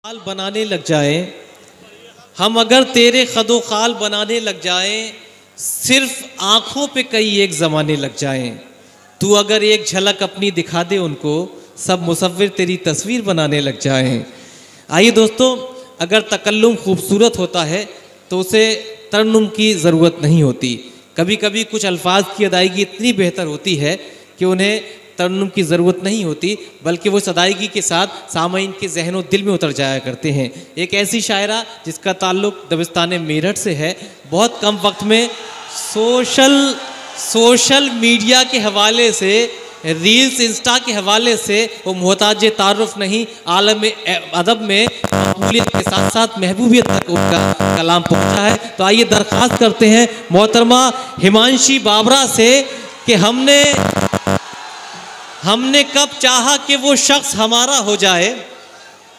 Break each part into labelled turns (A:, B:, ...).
A: खाल बनाने लग जाए, हम अगर तेरे खदो खाल बनाने लग जाएं, सिर्फ आंखों पे कई एक जमाने लग जाएं, तू अगर एक झलक अपनी दिखा दे उनको, सब मुसव्विर तेरी तस्वीर बनाने लग जाएं। आइए दोस्तों, अगर तकल्लुम खूबसूरत होता है तो उसे तरन्नुम की ज़रूरत नहीं होती। कभी कभी कुछ अल्फाज की अदायगी इतनी बेहतर होती है कि उन्हें तरन्नुम की ज़रूरत नहीं होती, बल्कि वो अदायगी के साथ सामईन के ज़हन दिल में उतर जाया करते हैं। एक ऐसी शायरा जिसका ताल्लुक़ दबिस्तान मेरठ से है। बहुत कम वक्त में सोशल मीडिया के हवाले से, रील्स इंस्टा के हवाले से वो मोहताज तारुफ नहीं, आलम अदब में मकबूलियत के साथ साथ महबूबियत तक उनका कलाम पहुंचा है। तो आइए दरख्वास्त करते हैं मोहतरमा हिमांशी बाबरा से कि हमने कब चाहा कि वो शख्स हमारा हो जाए,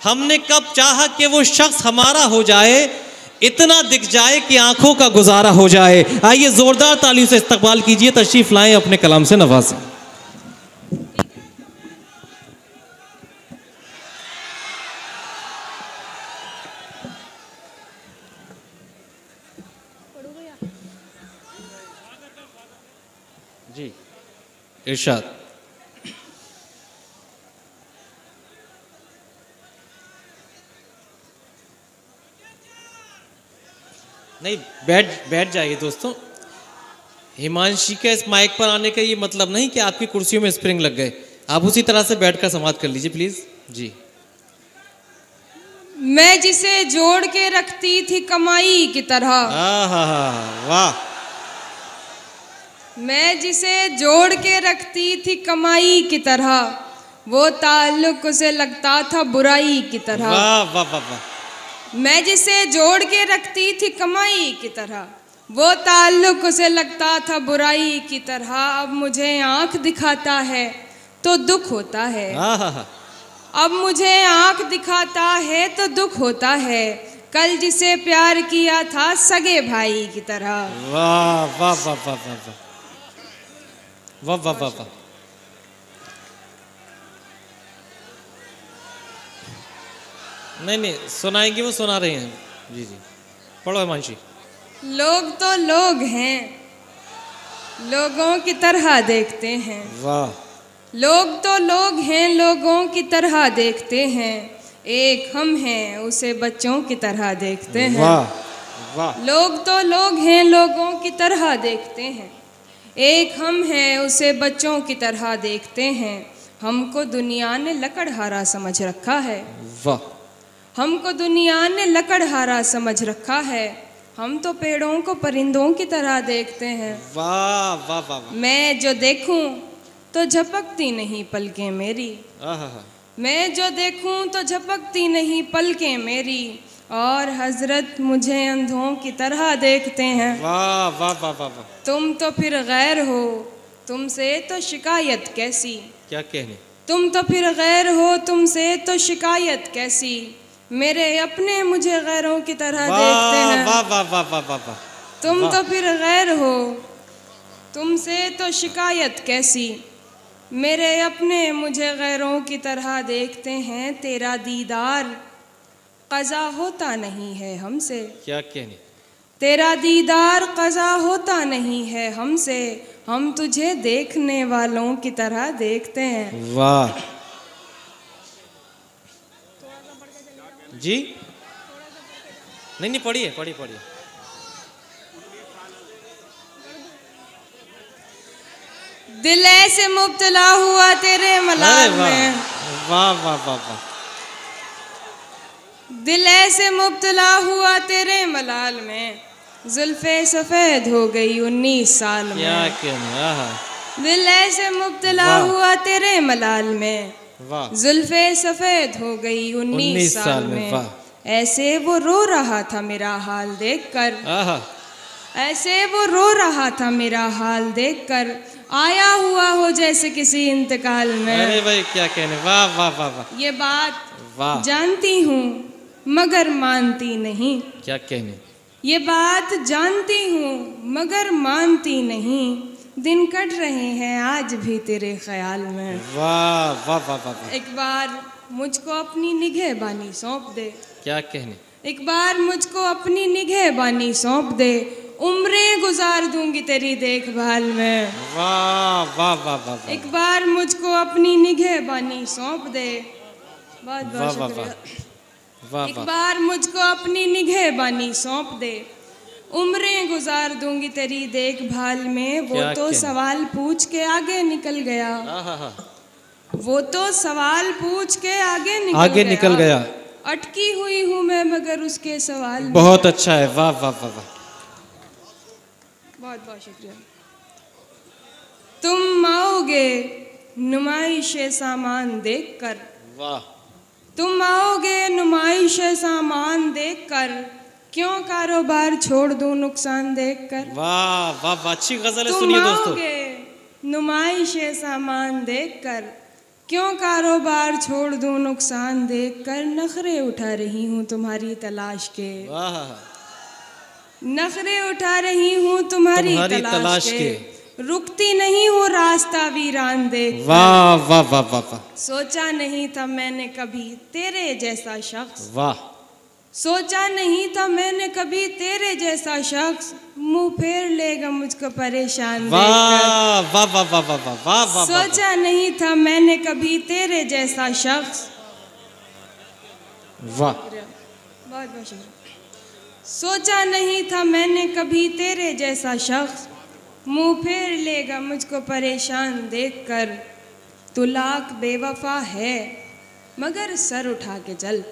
A: हमने कब चाहा कि वो शख्स हमारा हो जाए, इतना दिख जाए कि आंखों का गुजारा हो जाए। आइए जोरदार तालियों से इस्तकबाल कीजिए, तशरीफ लाएं, अपने कलाम से नवाजें। जी इरशाद। नहीं, बैठ जाइए दोस्तों। हिमांशी के इस माइक पर आने का ये मतलब नहीं कि आपकी कुर्सियों में स्प्रिंग लग गए। आप उसी तरह से बैठकर समाप्त कर लीजिए प्लीज। जी।
B: मैं जिसे जोड़ के रखती थी कमाई की तरह,
A: वाह।
B: मैं जिसे जोड़ के रखती थी कमाई की तरह, वो ताल्लुक उसे लगता था बुराई की तरह।
A: वाह वाह वाह वाह।
B: मैं जिसे जोड़ के रखती थी कमाई की तरह, वो ताल्लुक उसे लगता था बुराई की तरह। अब मुझे आंख दिखाता है तो दुख होता है, अब मुझे आंख दिखाता है तो दुख होता है, कल जिसे प्यार किया था सगे भाई की तरह।
A: वाह वाह वाह वाह वाह वाह वाह वाह वाह। नहीं, सुनाएंगे, वो सुना रहे हैं। जी जी, पढ़ो हिमांशी।
B: लोग तो लोग हैं, लोगों की तरह देखते हैं।
A: वाह।
B: लोग तो लोग हैं, लोगों की तरह देखते हैं, एक हम हैं उसे बच्चों की तरह देखते हैं।
A: वाह वाह।
B: लोग तो लोग हैं, लोगों की तरह देखते हैं, एक हम हैं उसे बच्चों की तरह देखते हैं। हमको दुनिया ने लकड़हारा समझ रखा है,
A: वाह।
B: हमको दुनिया ने लकड़हारा समझ रखा है, हम तो पेड़ों को परिंदों की तरह देखते हैं।
A: वाह वाह वाह।
B: मैं जो देखूं तो झपकती नहीं पलकें मेरी, मैं जो देखूं तो झपकती नहीं पलकें मेरी, और हजरत मुझे अंधों की तरह देखते हैं।
A: वाह वाह वाह वाह।
B: तुम तो फिर गैर हो, तुमसे तो शिकायत कैसी,
A: क्या कहने। तुम
B: तो फिर गैर हो, तुमसे तो शिकायत कैसी, मेरे अपने मुझे गैरों की तरह देखते हैं।
A: वाह वाह वाह वाह वाह वाह।
B: तुम तो फिर गैर हो, तुमसे तो शिकायत कैसी, मेरे अपने मुझे गैरों की तरह देखते हैं। तेरा दीदार क़ज़ा होता नहीं है हमसे,
A: क्या कहने। तेरा
B: दीदार क़ज़ा होता नहीं है हमसे, हम तुझे देखने वालों की तरह देखते हैं।
A: वाह जी। नहीं, पढ़िए।
B: दिल ऐसे मुब्तला हुआ तेरे मलाल में,
A: वाह वाह वाह वाह।
B: दिल ऐसे मुब्तला हुआ तेरे मलाल में, जुल्फे सफ़ेद हो गई 19 साल में।
A: क्या कहने।
B: दिल ऐसे मुब्तला हुआ तेरे मलाल में, जुल्फे सफ़ेद हो गई 19 साल में। ऐसे वो रो रहा था मेरा हाल देखकर, ऐसे वो रो रहा था मेरा हाल देखकर, आया हुआ हो जैसे किसी इंतकाल में।
A: अरे भाई क्या कहने। वाह वाह वाह वाह।
B: ये बात जानती हूँ मगर मानती नहीं, क्या कहने। ये बात जानती हूँ मगर मानती नहीं, दिन कट रहे हैं आज भी तेरे ख्याल में।
A: वाह वाह वाह वाह।
B: एक बार मुझको अपनी निगहबानी सौंप दे।
A: क्या कहने?
B: एक बार मुझको अपनी निगहबानी सौंप दे, उम्रें गुजार दूंगी तेरी देखभाल में।
A: वाह वाह वाह वाह वाह
B: एक बार मुझको अपनी निगहबानी सौंप दे। बहुत
A: वाह
B: बहुत
A: वाह
B: शुक्रिया।
A: वाह
B: एक
A: वाह।
B: बार मुझको अपनी निगहबानी सौंप दे, उम्रें गुजार दूंगी तेरी देखभाल में। वो
A: क्या
B: तो
A: कहने?
B: सवाल पूछ के आगे निकल गया।
A: आहा,
B: वो तो सवाल पूछ के आगे
A: निकल गया।
B: अटकी हुई हूँ मैं मगर उसके सवाल में।
A: बहुत अच्छा है, वाह वाह वाह वाह।
B: बहुत बहुत शुक्रिया। तुम आओगे नुमाइश सामान देख कर,
A: वाह
B: तुम आओगे नुमाइश सामान देख कर, क्यों कारोबार छोड़ दूं नुकसान देख कर।
A: वाह वाह वाह, अच्छी गजल है,
B: तुम
A: सुनिए दोस्तों।
B: आओगे नुमाइश सामान देख कर, क्यों कारोबार छोड़ दूं नुकसान देख कर। नखरे उठा रही हूँ तुम्हारी तलाश के,
A: वाह,
B: नखरे उठा रही हूँ तुम्हारी तलाश के। रुकती नहीं हूँ रास्ता वीरान देख।
A: वाह वाह वाह वाह वाह।
B: सोचा नहीं था मैंने कभी तेरे जैसा शख्स,
A: वाह,
B: सोचा नहीं था मैंने कभी तेरे जैसा शख्स, मुंह फेर लेगा मुझको परेशान
A: वाह
B: देखकर।
A: वाह वाह वाह वाह वाह वाह वाह।
B: सोचा नहीं था मैंने कभी तेरे जैसा शख्स।
A: वाह,
B: बहुत बहुत शुक्रिया। सोचा नहीं था मैंने कभी तेरे जैसा शख्स, मुंह फेर लेगा मुझको परेशान देखकर। तू लाख बेवफा है मगर सर उठा के चल,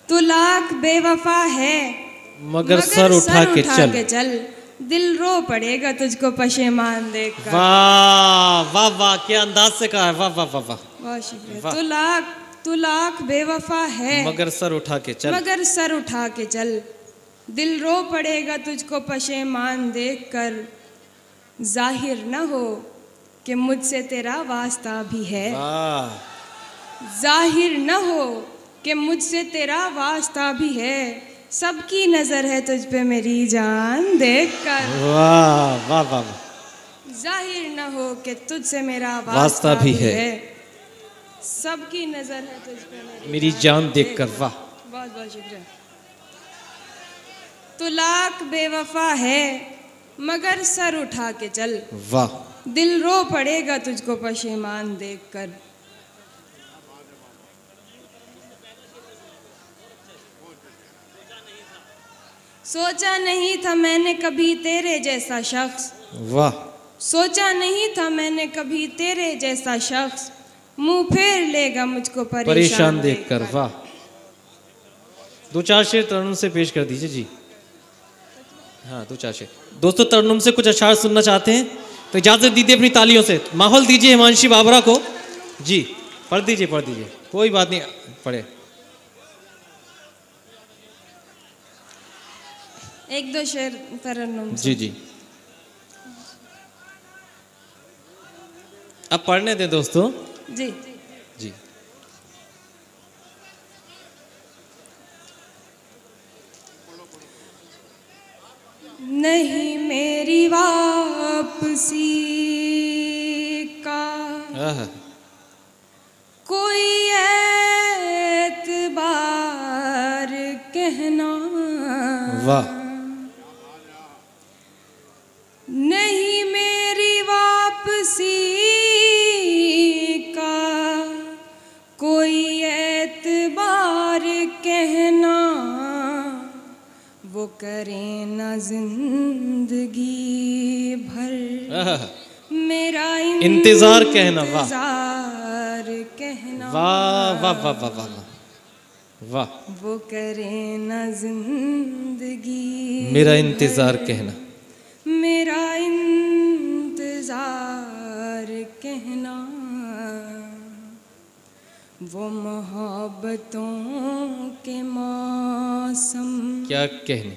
B: तू लाख बेवफा है
A: मगर सर उठा के
B: चल। दिल रो पड़ेगा तुझको पशेमान देखकर।
A: वाह वाह वाह, क्या अंदाज से कहा है, वाह वाह वाह वाह।
B: बहुत शुक्रिया।
A: वाह।
B: तू लाख बेवफा है
A: मगर सर उठा के चल,
B: मगर सर उठा के चल। दिल रो पड़ेगा तुझको पशेमान देखकर। जाहिर न हो कि मुझसे तेरा वास्ता भी है,
A: वाह
B: जाहिर न हो कि मुझसे तेरा वास्ता भी है। सबकी नजर है तुझ पे मेरी जान देखकर।
A: वाह वाह वाह।
B: जाहिर न हो कि तुझसे मेरा
A: वास्ता भी है।
B: सबकी नजर है तुझ पे
A: मेरी जान देखकर। वाह,
B: बहुत बहुत शुक्रिया। तू लाख बेवफा है मगर सर उठा के चल।
A: वाह,
B: दिल रो पड़ेगा तुझको पशेमान देखकर। सोचा नहीं था मैंने कभी तेरे जैसा शख्स,
A: वाह,
B: सोचा नहीं था मैंने कभी तेरे जैसा शख्स, मुंह फेर लेगा मुझको
A: परेशान देखकर। वाह, दो चार शेर तरन्नुम से पेश कर दीजिए जी। हाँ, दो चार शेर। दोस्तों, तरन्नुम से कुछ अशार सुनना चाहते हैं तो इजाजत दीजिए अपनी तालियों से, माहौल दीजिए हिमांशी बाबरा को जी। पढ़ दीजिए, कोई बात नहीं, पढ़े।
B: एक दो शेर तरन्नुम से।
A: जी जी, अब पढ़ने दें दोस्तों
B: जी।
A: जी।
B: नहीं मेरी वापसी का कोई एतबार कहना,
A: वाह,
B: नहीं मेरी वापसी का कोई एतबार कहना। वो करे न जिंदगी भर मेरा
A: इंतजार कहना। वाह,
B: इंतजार कहना।
A: वाह वाह वाह वाह वाह वाह।
B: वो करे न जिंदगी
A: मेरा इंतजार कहना,
B: मेरा इंतजार कहना। वो मोहब्बतों के मौसम
A: क्या कहने,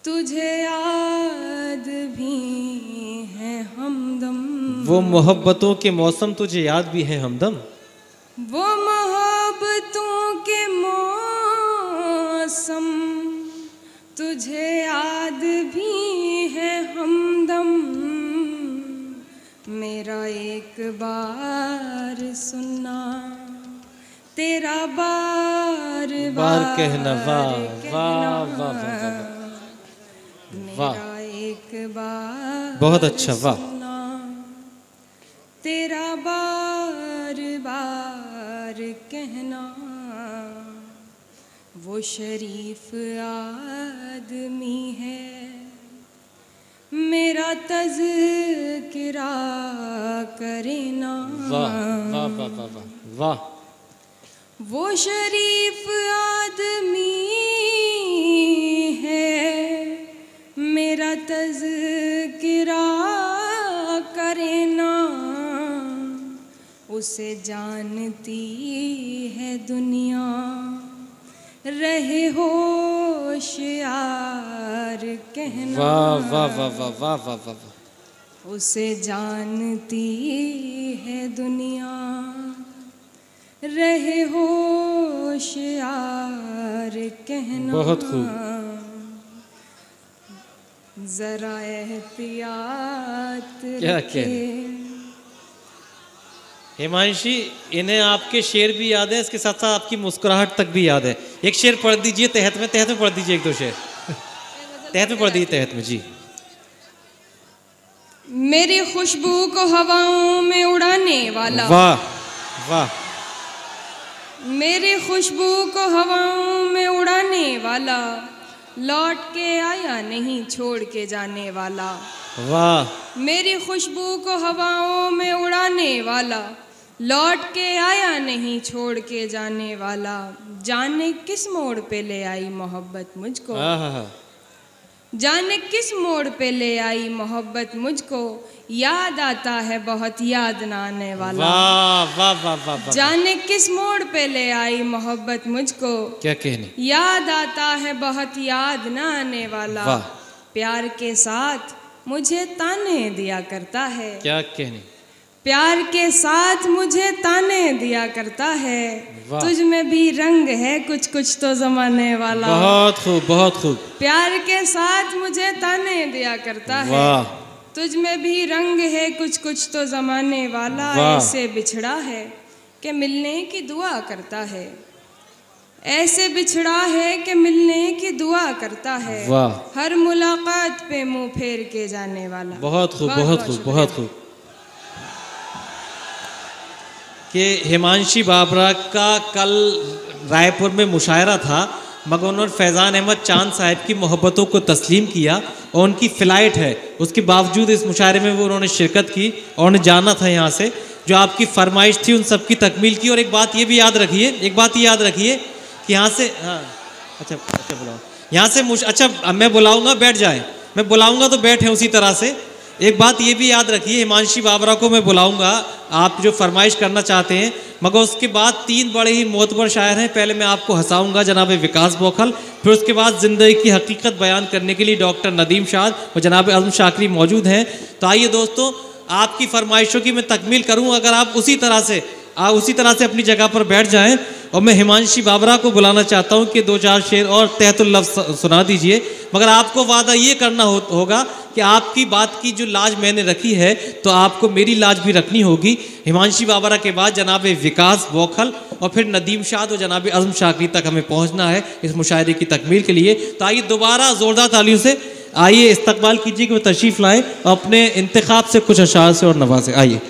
B: तुझे याद भी है हमदम।
A: वो मोहब्बतों के मौसम तुझे याद भी है हमदम।
B: वो मोहब्बतों के मौसम तुझे याद भी है हमदम। मेरा एक बार सुनना, तेरा बार
A: बार कहना। वाह वाह वाह वाह वाह,
B: मेरा एक बार
A: बहुत अच्छा, वाह।
B: सुनना, तेरा बार बार कहना। वो शरीफ आदमी है, मेरा तज़किरा करे ना।
A: वाह वाह वाह वाह वाह वाह।
B: वो शरीफ आदमी है, मेरा तज़किरा करे ना। उसे जानती है दुनिया, रहे होशियार कहना।
A: वाह वाह वाह वाह वाह वाह वाह।
B: उसे जानती है दुनिया, रहे होशियार कहना।
A: बहुत खूब।
B: जरा एहतियात
A: क्या
B: रखे।
A: हिमांशी, इन्हें आपके शेर भी याद है, इसके साथ साथ आपकी मुस्कुराहट तक भी याद है। एक शेर पढ़ दीजिए तहत में पढ़ दीजिए, एक दो शेर तहत में पढ़ दीजिए, तहत में जी।
B: मेरी खुशबू को हवाओं में उड़ाने वाला।
A: वाह वाह।
B: मेरी खुशबू को हवाओं में उड़ाने वाला, लौट के आया नहीं छोड़ के जाने वाला।
A: वाह।
B: मेरी खुशबू को हवाओं में उड़ाने वाला, लौट के आया नहीं छोड़ के जाने वाला। जाने किस मोड़ पे ले आई मोहब्बत मुझको, जाने किस मोड़ पे ले आई मोहब्बत मुझको। याद आता है बहुत याद ना आने वाला।
A: वाह वाह वाह वाह।
B: जाने किस मोड़ पे ले आई मोहब्बत मुझको,
A: क्या कहने।
B: याद आता है बहुत याद ना आने वाला।
A: वाह।
B: प्यार के साथ मुझे ताने दिया करता है।
A: क्या कहने।
B: प्यार के साथ मुझे ताने दिया करता है। तुझ में भी रंग है कुछ कुछ तो जमाने वाला।
A: बहुत खूब बहुत खूब।
B: प्यार के साथ मुझे ताने दिया करता है।
A: वाह।
B: तुझ में भी रंग है कुछ कुछ तो जमाने वाला। ऐसे बिछड़ा है कि मिलने की दुआ करता है। ऐसे बिछड़ा है कि मिलने की दुआ करता है।
A: वाह।
B: हर मुलाकात पे मुंह फेर के जाने वाला।
A: बहुत खूब बहुत खूब बहुत खूब। कि हिमांशी बाबरा का कल रायपुर में मुशायरा था, मगर उन्होंने फैज़ान अहमद चांद साहब की मोहब्बतों को तस्लीम किया और उनकी फ़्लाइट है, उसके बावजूद इस मुशायरे में वो उन्होंने शिरकत की और उन्हें जाना था यहाँ से। जो आपकी फरमाइश थी उन सब की तकमील की। और एक बात ये भी याद रखिए, एक बात ये याद रखिए कि यहाँ से, हाँ अच्छा बुलाओ यहाँ से अच्छा मैं बुलाऊँगा बैठ जाए, मैं बुलाऊँगा तो बैठे उसी तरह से। एक बात ये भी याद रखिए, हिमांशी बाबरा को मैं बुलाऊंगा, आप जो फरमाइश करना चाहते हैं, मगर उसके बाद 3 बड़े ही मोतबर शायर हैं। पहले मैं आपको हंसाऊंगा जनाब विकास बौखल, फिर उसके बाद ज़िंदगी की हकीकत बयान करने के लिए डॉक्टर नदीम शाद और जनाब आज़म शाकरी मौजूद हैं। तो आइए दोस्तों, आपकी फरमाइशों की मैं तकमील करूँ, अगर आप उसी तरह से अपनी जगह पर बैठ जाएँ। और मैं हिमांशी बाबरा को बुलाना चाहता हूँ कि 2-4 शेर और तहतुल लफ्ज़ सुना दीजिए, मगर आपको वादा ये करना होगा कि आपकी बात की जो लाज मैंने रखी है तो आपको मेरी लाज भी रखनी होगी। हिमांशी बाबरा के बाद जनाब विकास बौखल और फिर नदीम शाद और जनाब आज़म शाकरी तक हमें पहुँचना है इस मुशायरे की तकमील के लिए। तो आइए दोबारा ज़ोरदार तालियों से आइए इस्तकबाल कीजिए कि वो तशरीफ़ लाएँ अपने इंतखाब से कुछ अशार से और नवाज़े। आइए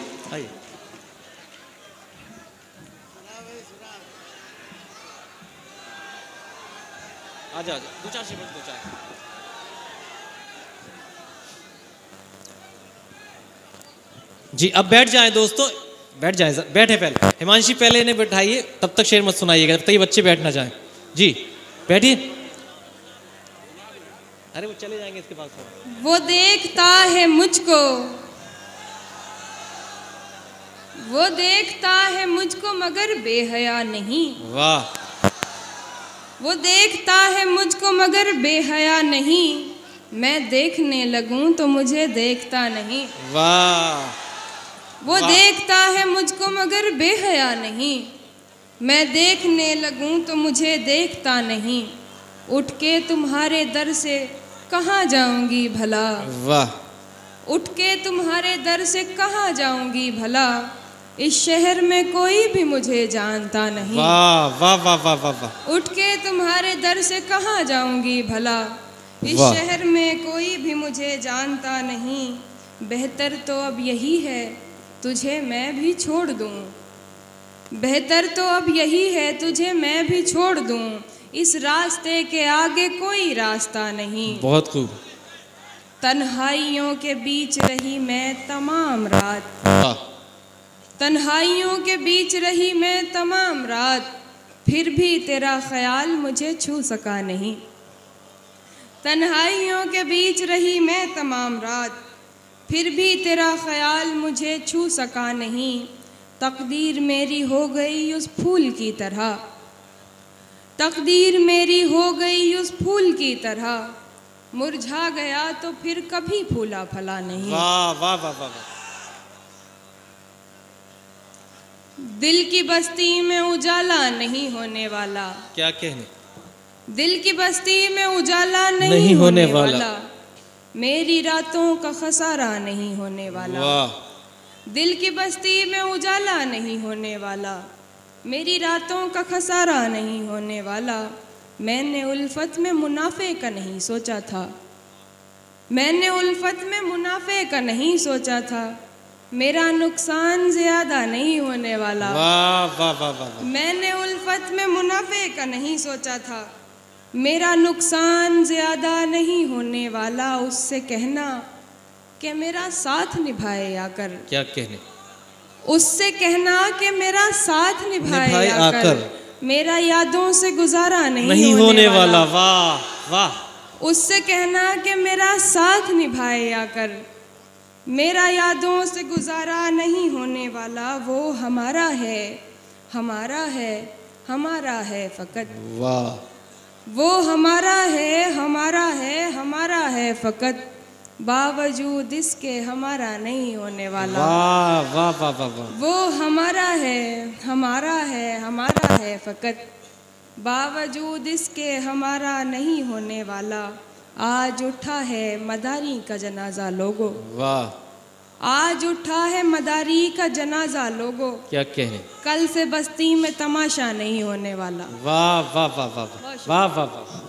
A: आजा दो-चार शेर दो-चार। जी अब बैठ जाएं दोस्तों, बैठ जाएं, बैठे पहले। हिमांशी पहले इन्हें बैठाइए, तब तक शेर मत सुनाइएगा जब तक ये बच्चे बैठ ना जाएं। जी बैठिए। अरे वो चले जाएंगे इसके पास।
B: वो देखता है मुझको, वो देखता है मुझको मगर बेहया नहीं।
A: वाह।
B: वो देखता है मुझको मगर बेहया नहीं, मैं देखने लगूं तो मुझे देखता नहीं।
A: वाह।
B: वो देखता है मुझको मगर बेहया नहीं, मैं देखने लगूं तो मुझे देखता नहीं। उठ के तुम्हारे दर से कहाँ जाऊंगी भला।
A: वाह।
B: उठ के तुम्हारे दर से कहाँ जाऊंगी भला, इस शहर में कोई भी मुझे जानता नहीं।
A: वाह वाह वाह वाह वाह वाह।
B: उठ के तुम्हारे दर से कहाँ जाऊंगी भला, इस
A: वाह।
B: शहर में कोई भी मुझे जानता नहीं। बेहतर तो अब यही है तुझे मैं भी छोड़ दूं, बेहतर तो अब यही है तुझे मैं भी छोड़ दूं, इस रास्ते के आगे कोई रास्ता नहीं।
A: बहुत खूब।
B: तन्हाइयों के बीच रही मैं तमाम रात,
A: वाह।
B: तन्हाइयों के बीच रही मैं तमाम रात, फिर भी तेरा ख्याल मुझे छू सका नहीं। तन्हाइयों के बीच रही मैं तमाम रात, फिर भी तेरा ख्याल मुझे छू सका नहीं। तकदीर मेरी हो गई उस फूल की तरह, तकदीर मेरी हो गई उस फूल की तरह, मुरझा गया तो फिर कभी फूला फला नहीं।
A: वाह वाह वाह वाह वाह।
B: दिल की बस्ती में उजाला नहीं होने वाला,
A: क्या कहने।
B: दिल की बस्ती में उजाला
A: नहीं
B: नहीं
A: होने
B: होने
A: वाला।
B: वाला, मेरी रातों का खसारा नहीं होने वाला।
A: वाह।
B: दिल की बस्ती में उजाला नहीं होने वाला, मेरी रातों का खसारा नहीं होने वाला। मैंने उल्फत में मुनाफे का नहीं सोचा था, मैंने उल्फत में मुनाफे का नहीं सोचा था, मेरा नुकसान ज्यादा नहीं होने वाला।
A: वाह वाह वाह वाह।
B: मैंने उल्फत में मुनाफे का नहीं सोचा था, मेरा नुकसान ज्यादा नहीं होने वाला। उससे कहना कि मेरा साथ निभाए आकर,
A: क्या कहने।
B: उससे कहना कि मेरा साथ निभाए
A: निभाए
B: आकर,
A: आकर।
B: मेरा यादों से गुजारा
A: नहीं होने वाला। वाह वाह।
B: उससे कहना कि मेरा साथ निभाए आकर, मेरा यादों से गुजारा नहीं होने वाला। वो हमारा है, हमारा है, हमारा है फ़कत।
A: वाह।
B: वो हमारा है, हमारा है, हमारा है फ़कत, बावजूद इसके हमारा नहीं होने वाला।
A: वाह वाह वाह वाह वाह।
B: वो हमारा है, हमारा है, हमारा है फ़कत, बावजूद इसके हमारा नहीं होने वाला। आज उठा है मदारी का जनाजा लोगो,
A: वाह।
B: आज उठा है मदारी का जनाजा लोगो,
A: क्या कहने।
B: कल से बस्ती में तमाशा नहीं होने वाला।
A: वाह वाह वाह वाह वाह वाह वाह वाह।